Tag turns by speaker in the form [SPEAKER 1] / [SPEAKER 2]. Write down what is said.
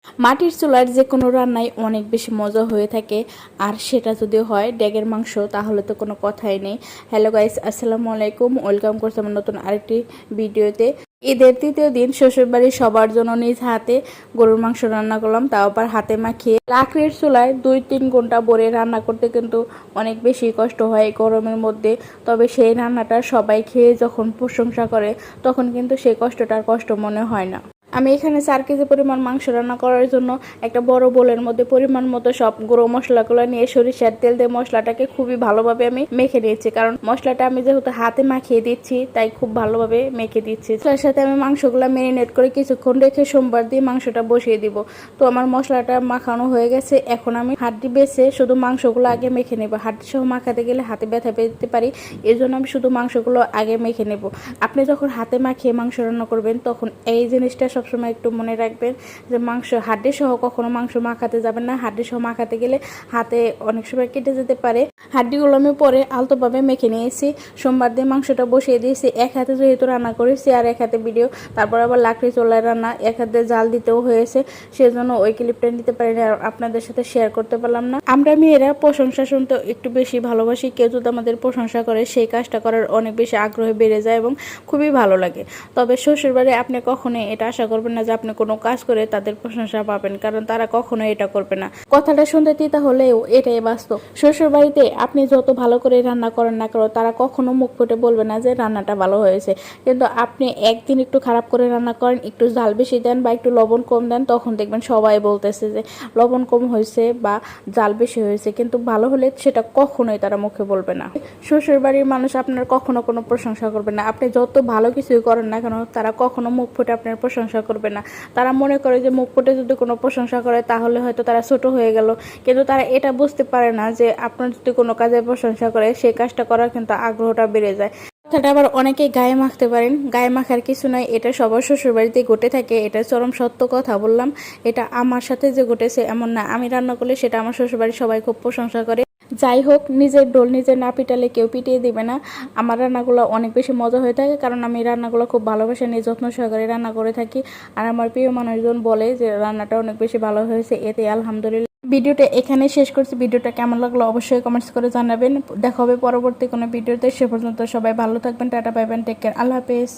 [SPEAKER 1] মাটির চুলার যে কোনো রান্নাই অনেক বেশি মজা হয়ে থাকে, আর সেটা যদি হয় ড্যাগের মাংস তাহলে তো কোনো কথাই নেই। হ্যালো গাইস, আসসালামু আলাইকুম, ওয়েলকাম করছি আমার নতুন আরেকটি ভিডিওতে। ঈদের তৃতীয় দিন শ্বশুরবাড়ির সবার জন্য নিজ হাতে গরুর মাংস রান্না করলাম, তাও আবার হাতে মাখিয়ে। লাকড়ির চুলায় 2-3 ঘন্টা ভরে রান্না করতে কিন্তু অনেক বেশি কষ্ট হয় গরমের মধ্যে। তবে সেই রান্নাটা সবাই খেয়ে যখন প্রশংসা করে তখন কিন্তু সেই কষ্টটার কষ্ট মনে হয় না। আমি এখানে 4 কেজি পরিমাণ মাংস রান্না করার জন্য একটা বড় বোলের মধ্যে পরিমাণ মতো সব গুঁড়ো মশলাগুলো নিয়ে সরিষার তেল দিয়ে মশলাটাকে খুবই ভালোভাবে আমি মেখে নিয়েছি, কারণ মশলাটা আমি যেহেতু হাতে মাখিয়ে দিচ্ছি তাই খুব ভালোভাবে মেখে দিচ্ছি। তার সাথে আমি মাংসগুলো ম্যারিনেট করে কিছুক্ষণ রেখে সোমবার দিয়ে মাংসটা বসিয়ে দিব। তো আমার মশলাটা মাখানো হয়ে গেছে, এখন আমি হাড্ডি বেছে শুধু মাংসগুলো আগে মেখে নেব। হাড্ডি সহ মাখাতে গেলে হাতে ব্যথা পেতে পারি, এই জন্য আমি শুধু মাংসগুলো আগে মেখে নেব। আপনি যখন হাতে মাখিয়ে মাংস রান্না করবেন তখন এই জিনিসটা সবসময় একটু মনে রাখবেন যে মাংস হাড্ডি সহ কখনো মাংস মাখাতে যাবেন না। হাড্ডি সহ মাখাতে গেলে হাতে অনেক সময় কেটে যেতে পারে। হাড্ডিগুলো আমি পরে আলতোভাবে মেখে নিয়েছি। সোমবার দিয়ে মাংসটা বসিয়ে দিয়েছি, এক হাতে যেহেতু রান্না করেছি আর এক হাতে ভিডিও, তারপর আবার লাকড়ি চুলায় রান্না, এক হাতে জাল দিতেও হয়েছে, সেজন্য ওই ক্লিপটা নিতে পারিনি আর আপনাদের সাথে শেয়ার করতে পারলাম না। আমরা মেয়েরা প্রশংসা শুনতে একটু বেশি ভালোবাসি, কেউ যদি আমাদের প্রশংসা করে সেই কাজটা করার অনেক বেশি আগ্রহ বেড়ে যায় এবং খুবই ভালো লাগে। তবে শ্বশুরবাড়ি আপনি কখনোই এটা আশা করবেন না যে আপনি কোনো কাজ করে তাদের প্রশংসা পাবেন, কারণ তারা কখনোই এটা করবে না। কথাটা শুনতে তিতা হলেও এটাই বাস্তব। শ্বশুরবাড়িতে আপনি যত ভালো করে রান্না করেন না কেন তারা কখনো মুখ ফুটে বলবে না যে রান্নাটা ভালো হয়েছে, কিন্তু আপনি একদিন একটু খারাপ করে রান্না করেন, একটু ঝাল বেশি দেন বা একটু লবণ কম দেন, তখন দেখবেন সবাই বলতেছে যে লবণ কম হয়েছে বা জাল বেশি হয়েছে, কিন্তু ভালো হলে সেটা কখনোই তারা মুখে বলবে না। শ্বশুরবাড়ির মানুষ আপনার কখনো কোনো প্রশংসা করবে না, আপনি যত ভালো কিছুই করেন না কেন তারা কখনো মুখ ফুটে আপনার প্রশংসা করবে না। তারা মনে করে যে মুখ ফুটে যদি কোনো প্রশংসা করে তাহলে হয়তো তারা ছোট হয়ে গেল, কিন্তু তারা এটা বুঝতে পারে না যে আপনার যদি কোনো কাজে প্রশংসা করে সেই কাজটা করার কিন্তু আগ্রহটা বেড়ে যায়। কথাটা আবার অনেকেই গায়ে মাখতে পারেন, গায়ে মাখার কিছু নয়, এটা সবার শ্বশুরবাড়িতে ঘটে থাকে, এটা চরম সত্য কথা বললাম। এটা আমার সাথে যে ঘটেছে এমন না, আমি রান্না করলে সেটা আমার শ্বশুরবাড়ির সবাই খুব প্রশংসা করে। যাই হোক, নিজের ডোল নিজের না পিটালে কেউ পিটিয়ে দিবে না। আমার রান্নাগুলো অনেক বেশি মজা হয়ে থাকে, কারণ আমি রান্নাগুলো খুব ভালোবাসা নিয়ে যত্ন সহকারে রান্না করে থাকি, আর আমার প্রিয় মানুষজন বলে যে রান্নাটা অনেক বেশি ভালো হয়েছে, এতে আলহামদুলিল্লাহ। ভিডিওটা এখানে শেষ করছি। ভিডিওটা কেমন লাগলো অবশ্যই কমেন্টস করে জানাবেন। দেখা হবে পরবর্তী কোনো ভিডিওতে, সে পর্যন্ত সবাই ভালো থাকবেন, tata, bye bye, take care, আল্লাহ হাফেজ।